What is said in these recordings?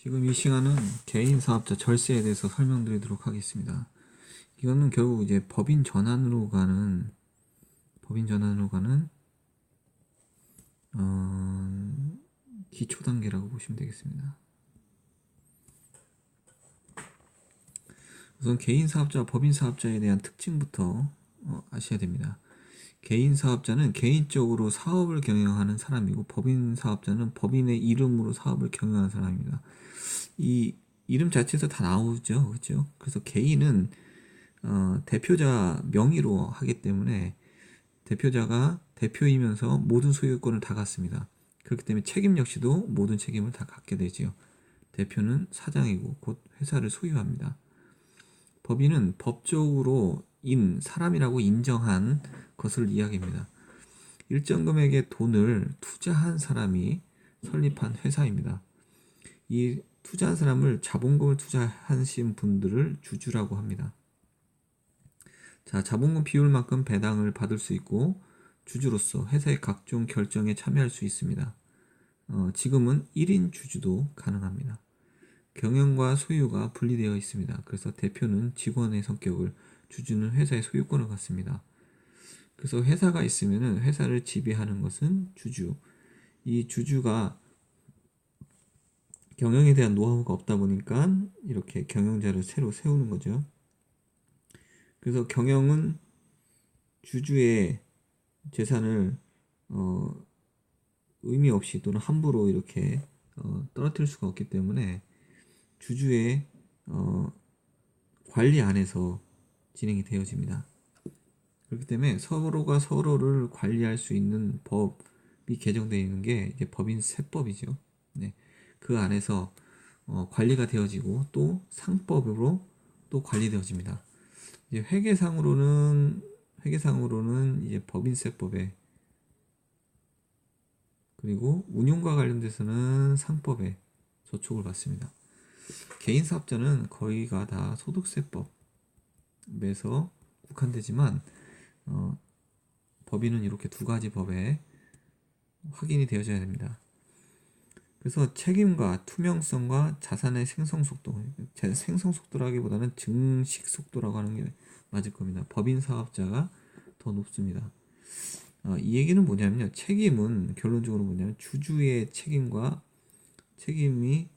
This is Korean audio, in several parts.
지금 이 시간은 개인 사업자 절세에 대해서 설명드리도록 하겠습니다. 이거는 결국 이제 법인 전환으로 가는 기초 단계라고 보시면 되겠습니다. 우선 개인 사업자와 법인 사업자에 대한 특징부터 아셔야 됩니다. 개인 사업자는 개인적으로 사업을 경영하는 사람이고, 법인 사업자는 법인의 이름으로 사업을 경영하는 사람입니다. 이 이름 자체에서 다 나오죠, 그렇죠? 그래서 개인은 대표자 명의로 하기 때문에 대표자가 대표이면서 모든 소유권을 다 갖습니다. 그렇기 때문에 책임 역시도 모든 책임을 다 갖게 되지요. 대표는 사장이고 곧 회사를 소유합니다. 법인은 법적으로 사람이라고 인정한 것을 이야기합니다. 일정 금액의 돈을 투자한 사람이 설립한 회사입니다. 이 투자한 사람을 자본금을 투자하신 분들을 주주라고 합니다. 자, 자본금 비율만큼 배당을 받을 수 있고 주주로서 회사의 각종 결정에 참여할 수 있습니다. 지금은 1인 주주도 가능합니다. 경영과 소유가 분리되어 있습니다. 그래서 대표는 직원의 성격을, 주주는 회사의 소유권을 갖습니다. 그래서 회사가 있으면 회사를 지배하는 것은 주주. 이 주주가 경영에 대한 노하우가 없다 보니까 이렇게 경영자를 새로 세우는 거죠. 그래서 경영은 주주의 재산을 의미 없이 또는 함부로 이렇게 떨어뜨릴 수가 없기 때문에 주주의 관리 안에서 진행이 되어집니다. 그렇기 때문에 서로가 서로를 관리할 수 있는 법이 개정되어 있는 게 이제 법인세법이죠. 네. 그 안에서 관리가 되어지고 또 상법으로 또 관리되어집니다. 이제 회계상으로는 이제 법인세법에, 그리고 운용과 관련돼서는 상법에 저촉을 받습니다. 개인 사업자는 거의가 다 소득세법에서 국한되지만 법인은 이렇게 두 가지 법에 확인이 되어져야 됩니다. 그래서 책임과 투명성과 자산의 생성속도, 생성속도라기보다는 증식속도라고 하는 게 맞을 겁니다. 법인 사업자가 더 높습니다. 이 얘기는 뭐냐면요, 책임은 결론적으로 뭐냐면 주주의 책임과 책임이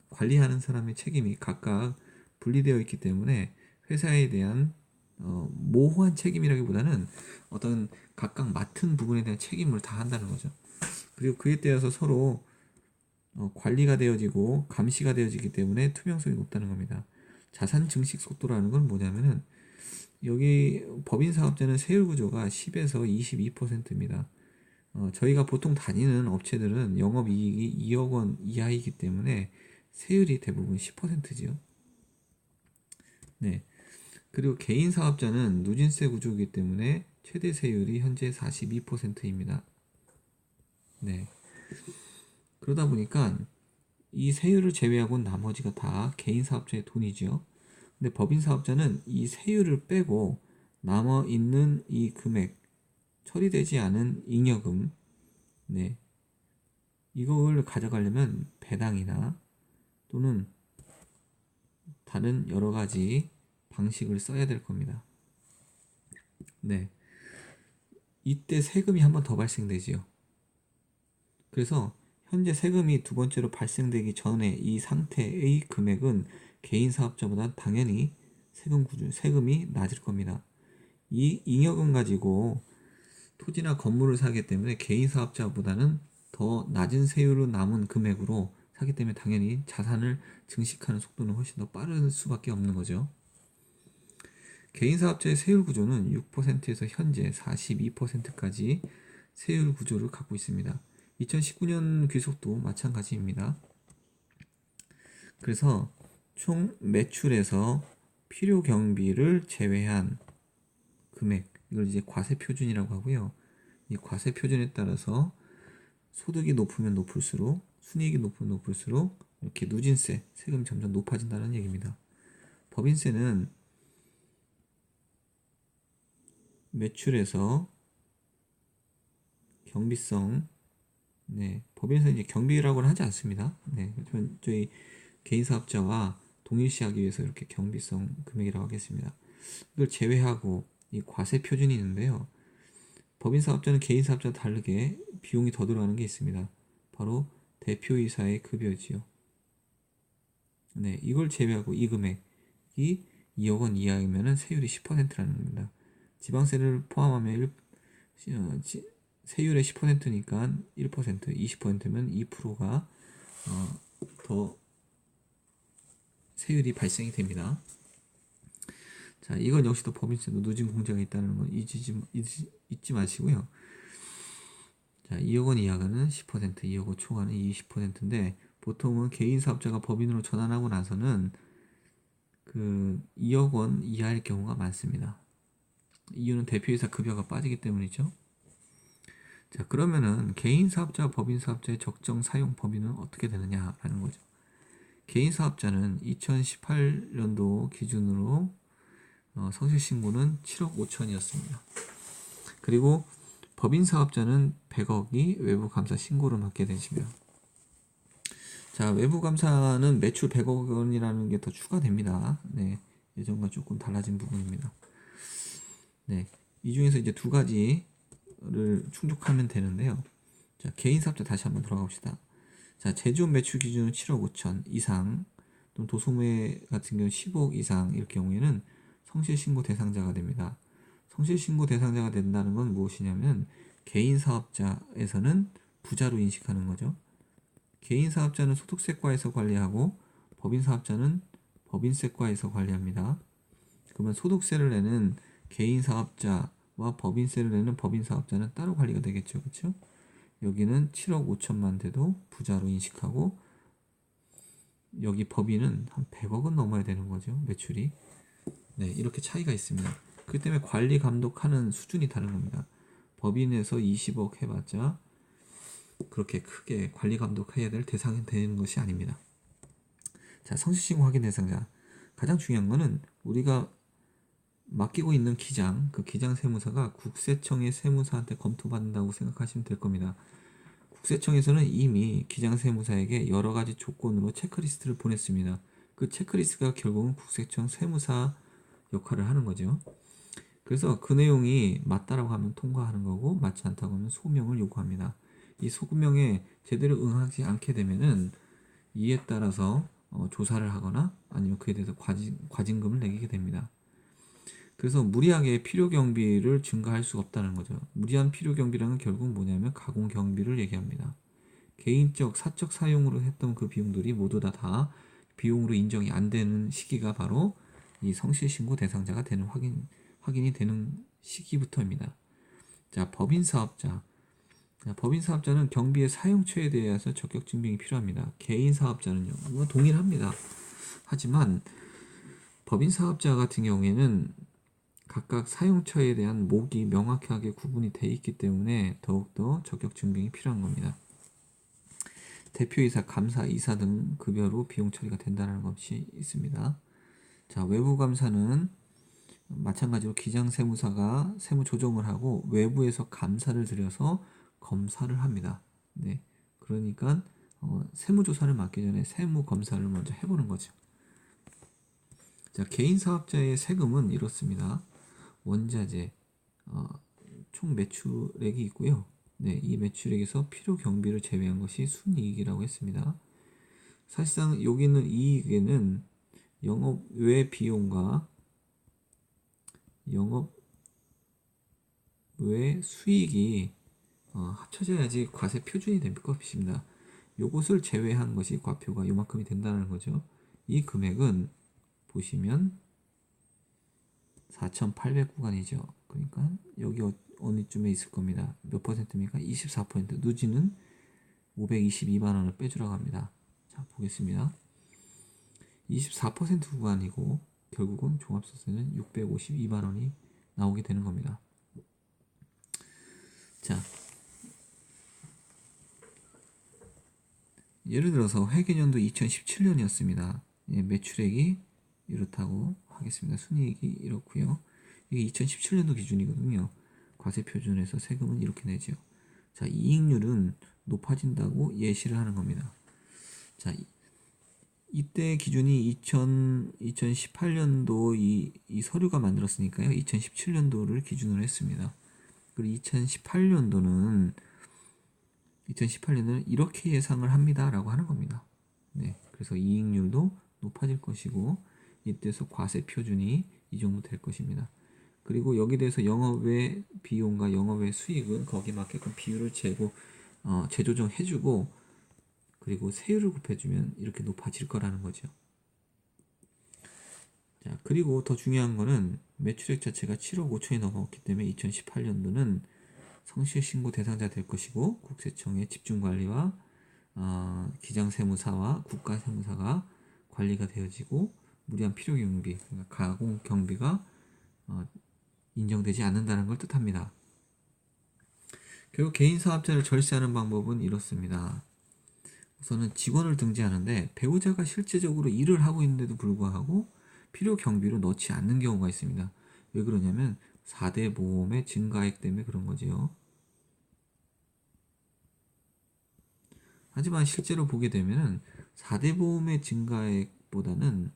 관리하는 사람의 책임이 각각 분리되어 있기 때문에 회사에 대한 모호한 책임이라기보다는 어떤 각각 맡은 부분에 대한 책임을 다 한다는 거죠. 그리고 그에 따라서 서로 관리가 되어지고 감시가 되어지기 때문에 투명성이 높다는 겁니다. 자산 증식 속도라는 건 뭐냐면은, 여기 법인 사업자는 세율 구조가 10에서 22%입니다. 저희가 보통 다니는 업체들은 영업이익이 2억 원 이하이기 때문에 세율이 대부분 10%지요. 네. 그리고 개인 사업자는 누진세 구조이기 때문에 최대 세율이 현재 42%입니다. 네. 그러다 보니까 이 세율을 제외하고 나머지가 다 개인 사업자의 돈이죠. 근데 법인 사업자는 이 세율을 빼고 남아 있는 이 금액, 처리되지 않은 잉여금, 네, 이걸 가져가려면 배당이나 또는 다른 여러 가지 방식을 써야 될 겁니다. 네, 이때 세금이 한 번 더 발생되지요. 그래서 현재 세금이 두 번째로 발생되기 전에 이 상태의 금액은 개인 사업자보다 당연히 세금이 낮을 겁니다. 이 잉여금 가지고 토지나 건물을 사기 때문에 개인 사업자보다는 더 낮은 세율로 남은 금액으로 사기 때문에 당연히 자산을 증식하는 속도는 훨씬 더 빠를 수밖에 없는 거죠. 개인 사업자의 세율 구조는 6%에서 현재 42%까지 세율 구조를 갖고 있습니다. 2019년 귀속도 마찬가지입니다. 그래서 총 매출에서 필요 경비를 제외한 금액, 이걸 이제 과세 표준이라고 하고요. 이 과세 표준에 따라서 소득이 높으면 높을수록, 순이익이 높으면 높을수록 이렇게 누진세, 세금이 점점 높아진다는 얘기입니다. 법인세는 매출에서 경비성, 네, 법인에서 이제 경비라고는 하지 않습니다. 네, 저희 개인 사업자와 동일시하기 위해서 이렇게 경비성 금액이라고 하겠습니다. 이걸 제외하고 이 과세 표준이 있는데요. 법인 사업자는 개인 사업자와 다르게 비용이 더 들어가는 게 있습니다. 바로 대표이사의 급여지요. 네, 이걸 제외하고 이 금액이 2억 원 이하이면 세율이 10%라는 겁니다. 지방세를 포함하면 세율의 10%니까 1%, 20%면 2%가 더 세율이 발생이 됩니다. 자, 이건 역시도 법인세도 누진 공제가 있다는 건 잊지 마시고요. 자, 2억 원 이하가는 10%, 2억 원 초과는 20%인데 보통은 개인 사업자가 법인으로 전환하고 나서는 그 2억 원 이하일 경우가 많습니다. 이유는 대표이사 급여가 빠지기 때문이죠. 자, 그러면은 개인 사업자와 법인 사업자의 적정 사용 범위는 어떻게 되느냐라는 거죠. 개인 사업자는 2018년도 기준으로 성실 신고는 7억 5천이었습니다. 그리고 법인 사업자는 100억이 외부 감사 신고를 받게 되시며, 자, 외부 감사는 매출 100억 원이라는 게 더 추가됩니다. 네, 예전과 조금 달라진 부분입니다. 네, 이 중에서 이제 두 가지를 충족하면 되는데요. 자, 개인 사업자 다시 한번 돌아가 봅시다. 자, 제조업 매출 기준은 7억 5천 이상, 또는 도소매 같은 경우는 15억 이상일 경우에는 성실신고 대상자가 됩니다. 성실신고 대상자가 된다는 건 무엇이냐면 개인 사업자에서는 부자로 인식하는 거죠. 개인 사업자는 소득세과에서 관리하고 법인 사업자는 법인세과에서 관리합니다. 그러면 소득세를 내는 개인 사업자와 법인세를 내는 법인 사업자는 따로 관리가 되겠죠. 그렇죠? 여기는 7억 5천만 돼도 부자로 인식하고 여기 법인은 한 100억은 넘어야 되는 거죠. 매출이. 네, 이렇게 차이가 있습니다. 그렇기 때문에 관리 감독하는 수준이 다른 겁니다. 법인에서 20억 해봤자 그렇게 크게 관리 감독해야 될 대상이 되는 것이 아닙니다. 자, 성실신고 확인 대상자. 가장 중요한 거는 우리가 맡기고 있는 기장, 그 기장 세무사가 국세청의 세무사한테 검토받는다고 생각하시면 될 겁니다. 국세청에서는 이미 기장 세무사에게 여러 가지 조건으로 체크리스트를 보냈습니다. 그 체크리스트가 결국은 국세청 세무사 역할을 하는 거죠. 그래서 그 내용이 맞다라고 하면 통과하는 거고 맞지 않다고 하면 소명을 요구합니다. 이 소명에 제대로 응하지 않게 되면은 이에 따라서 조사를 하거나 아니면 그에 대해서 과징금을 내게 됩니다. 그래서 무리하게 필요 경비를 증가할 수가 없다는 거죠. 무리한 필요 경비라는 결국 뭐냐면 가공 경비를 얘기합니다. 개인적 사적 사용으로 했던 그 비용들이 모두 다 비용으로 인정이 안 되는 시기가 바로 이 성실신고 대상자가 되는 확인이 되는 시기부터입니다. 자, 법인 사업자. 자, 법인 사업자는 경비의 사용처에 대해서 적격 증빙이 필요합니다. 개인 사업자는요, 뭐 동일합니다. 하지만 법인 사업자 같은 경우에는 각각 사용처에 대한 목이 명확하게 구분이 돼 있기 때문에 더욱더 적격 증빙이 필요한 겁니다. 대표이사, 감사, 이사 등 급여로 비용 처리가 된다는 것이 있습니다. 자, 외부 감사는 마찬가지로 기장세무사가 세무 조정을 하고 외부에서 감사를 들여서 검사를 합니다. 네, 그러니까 세무조사를 맡기 전에 세무 검사를 먼저 해보는 거죠. 자, 개인 사업자의 세금은 이렇습니다. 원자재, 총 매출액이 있고요. 네, 이 매출액에서 필요 경비를 제외한 것이 순이익이라고 했습니다. 사실상 여기 있는 이익에는 영업 외 비용과 영업 외 수익이 합쳐져야지 과세 표준이 될 것입니다. 요것을 제외한 것이 과표가 요만큼이 된다는 거죠. 이 금액은 보시면 4,800구간이죠. 그러니까 여기 어느쯤에 있을 겁니다. 몇 퍼센트입니까? 24%. 누지는 522만 원을 빼주라고 합니다. 자, 보겠습니다. 24% 구간이고 결국은 종합소득세는 652만 원이 나오게 되는 겁니다. 자, 예를 들어서 회계년도 2017년이었습니다. 예, 매출액이 이렇다고 하겠습니다. 순이익이 이렇고요. 이게 2017년도 기준이거든요. 과세 표준에서 세금은 이렇게 내죠. 자, 이익률은 높아진다고 예시를 하는 겁니다. 자, 이때 기준이 2018년도 이 서류가 만들었으니까요. 2017년도를 기준으로 했습니다. 그리고 2018년도는 이렇게 예상을 합니다라고 하는 겁니다. 네, 그래서 이익률도 높아질 것이고 이때서 과세 표준이 이 정도 될 것입니다. 그리고 여기 대해서 영업외 비용과 영업외 수익은 거기에 맞게끔 비율을 재조정해주고 그리고 세율을 곱해주면 이렇게 높아질 거라는 거죠. 자, 그리고 더 중요한 거는 매출액 자체가 7억 5천이 넘어갔기 때문에 2018년도는 성실 신고 대상자 될 것이고 국세청의 집중관리와 기장세무사와 국가세무사가 관리가 되어지고 무리한 필요경비, 그러니까 가공경비가 인정되지 않는다는 걸 뜻합니다. 결국 개인사업자를 절세하는 방법은 이렇습니다. 우선은 직원을 등재하는데 배우자가 실제적으로 일을 하고 있는데도 불구하고 필요 경비로 넣지 않는 경우가 있습니다. 왜 그러냐면 4대 보험의 증가액 때문에 그런 거지요. 하지만 실제로 보게 되면 4대 보험의 증가액보다는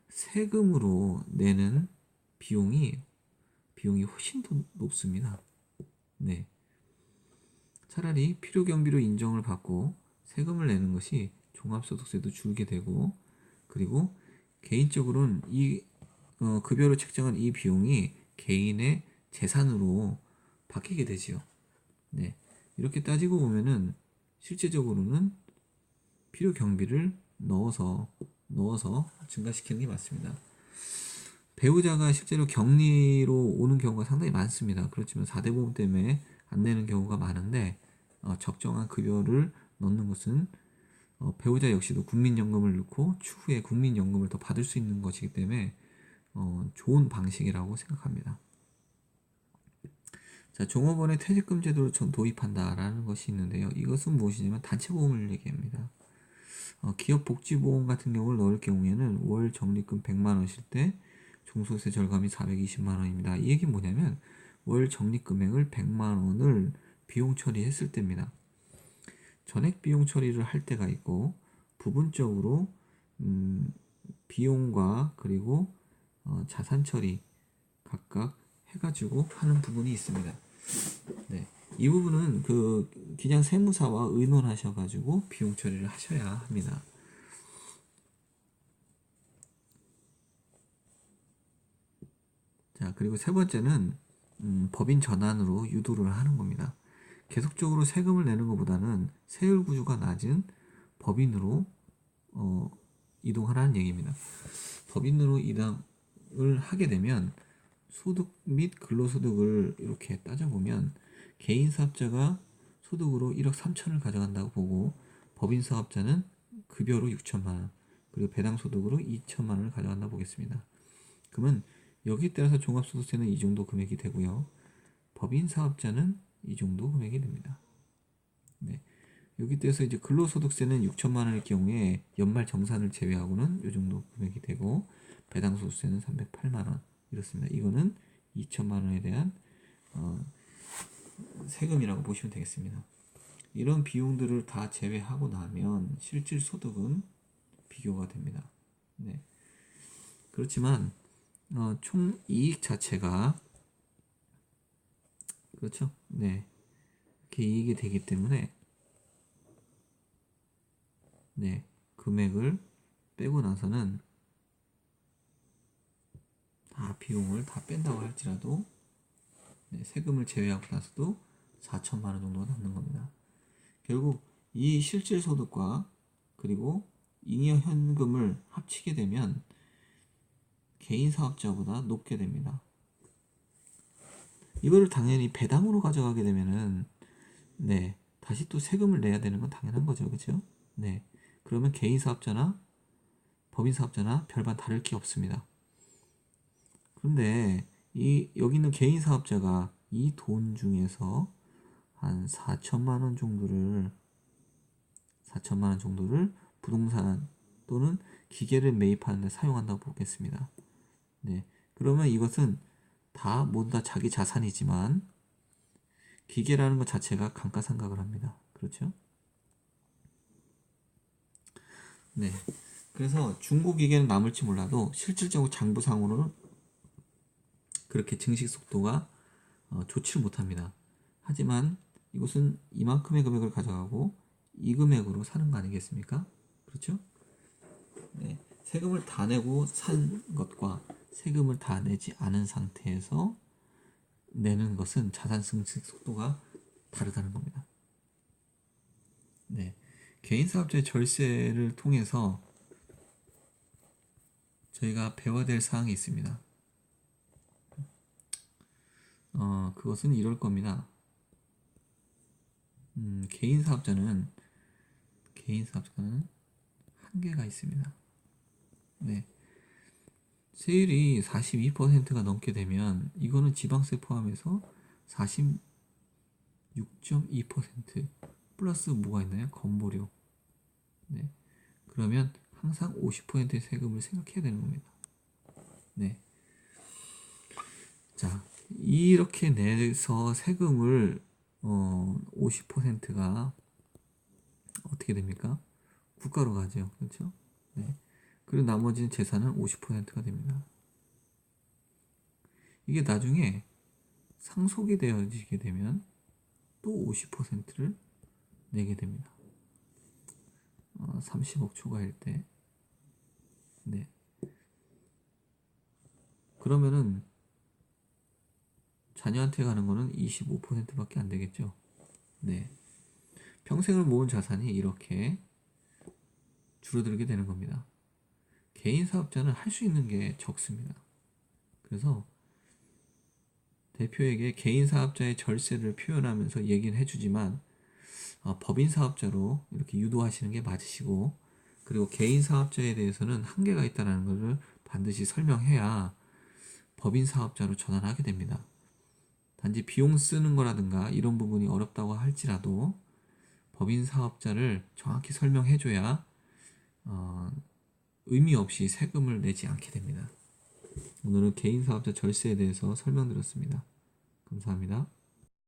세금으로 내는 비용이 훨씬 더 높습니다. 네. 차라리 필요 경비로 인정을 받고 세금을 내는 것이 종합소득세도 줄게 되고 그리고 개인적으로는 이 급여로 책정한 이 비용이 개인의 재산으로 바뀌게 되지요. 네. 이렇게 따지고 보면은 실제적으로는 필요 경비를 넣어서 증가시키는 게 맞습니다. 배우자가 실제로 격리로 오는 경우가 상당히 많습니다. 그렇지만 4대 보험 때문에 안 내는 경우가 많은데 적정한 급여를 넣는 것은 배우자 역시도 국민연금을 넣고 추후에 국민연금을 더 받을 수 있는 것이기 때문에 좋은 방식이라고 생각합니다. 자, 종업원의 퇴직금 제도를 도입한다라는 것이 있는데요. 이것은 무엇이냐면 단체보험을 얘기합니다. 기업 복지보험 같은 경우를 넣을 경우에는 월 적립금 100만 원이실 때 종소세 절감이 420만 원입니다. 이 얘기는 뭐냐면 월 적립금액을 100만 원을 비용 처리했을 때입니다. 전액 비용 처리를 할 때가 있고 부분적으로 비용과 그리고 자산 처리 각각 해가지고 하는 부분이 있습니다. 네, 이 부분은 그 기장 세무사와 의논하셔가지고 비용 처리를 하셔야 합니다. 자, 그리고 세 번째는 법인 전환으로 유도를 하는 겁니다. 계속적으로 세금을 내는 것보다는 세율 구조가 낮은 법인으로 이동하라는 얘기입니다. 법인으로 이동을 하게 되면 소득 및 근로소득을 이렇게 따져보면 개인 사업자가 소득으로 1억 3천을 가져간다고 보고 법인 사업자는 급여로 6천만 원 그리고 배당 소득으로 2천만 원을 가져간다고 보겠습니다. 그러면 여기에 따라서 종합소득세는 이 정도 금액이 되고요. 법인 사업자는 이 정도 금액이 됩니다. 네. 여기 따라서 이제 근로소득세는 6천만 원일 경우에 연말 정산을 제외하고는 이 정도 금액이 되고 배당소득세는 308만 원 이렇습니다. 이거는 2천만 원에 대한 세금이라고 보시면 되겠습니다. 이런 비용들을 다 제외하고 나면 실질 소득은 비교가 됩니다. 네. 그렇지만 총 이익 자체가 그렇죠. 네. 이렇게 이익이 되기 때문에 네. 금액을 빼고 나서는 다 비용을 다 뺀다고 할지라도 네, 세금을 제외하고 나서도 4천만 원 정도가 남는 겁니다. 결국 이 실질 소득과 그리고 잉여 현금을 합치게 되면 개인 사업자보다 높게 됩니다. 이거를 당연히 배당으로 가져가게 되면은 네, 다시 또 세금을 내야 되는 건 당연한 거죠. 그렇죠? 네. 그러면 개인 사업자나 법인 사업자나 별반 다를 게 없습니다. 그런데 여기 있는 개인 사업자가 이 돈 중에서 한 4천만 원 정도를 부동산 또는 기계를 매입하는 데 사용한다고 보겠습니다. 네. 그러면 이것은 모두 다 자기 자산이지만 기계라는 것 자체가 감가상각을 합니다. 그렇죠? 네. 그래서 중고기계는 남을지 몰라도 실질적으로 장부상으로는 그렇게 증식 속도가 좋지를 못합니다. 하지만 이곳은 이만큼의 금액을 가져가고 이 금액으로 사는 거 아니겠습니까? 그렇죠? 네. 세금을 다 내고 산 것과 세금을 다 내지 않은 상태에서 내는 것은 자산 증식 속도가 다르다는 겁니다. 네. 개인사업자의 절세를 통해서 저희가 배워야 될 사항이 있습니다. 그것은 이럴 겁니다. 개인사업자는 한계가 있습니다. 네. 세율이 42%가 넘게 되면 이거는 지방세 포함해서 46.2% 플러스 뭐가 있나요? 건보료. 네. 그러면 항상 50%의 세금을 생각해야 되는 겁니다. 네. 자, 이렇게 내서 세금을 50%가 어떻게 됩니까? 국가로 가죠. 그렇죠? 네. 그리고 나머지 재산은 50%가 됩니다. 이게 나중에 상속이 되어지게 되면 또 50%를 내게 됩니다. 30억 초과일 때. 네. 그러면은 자녀한테 가는 거는 25%밖에 안 되겠죠. 네. 평생을 모은 자산이 이렇게 줄어들게 되는 겁니다. 개인 사업자는 할 수 있는 게 적습니다. 그래서 대표에게 개인 사업자의 절세를 표현하면서 얘기는 해주지만 법인 사업자로 이렇게 유도하시는 게 맞으시고, 그리고 개인 사업자에 대해서는 한계가 있다는 것을 반드시 설명해야 법인 사업자로 전환하게 됩니다. 단지 비용 쓰는 거라든가 이런 부분이 어렵다고 할지라도 법인 사업자를 정확히 설명해줘야 의미 없이 세금을 내지 않게 됩니다. 오늘은 개인 사업자 절세에 대해서 설명드렸습니다. 감사합니다.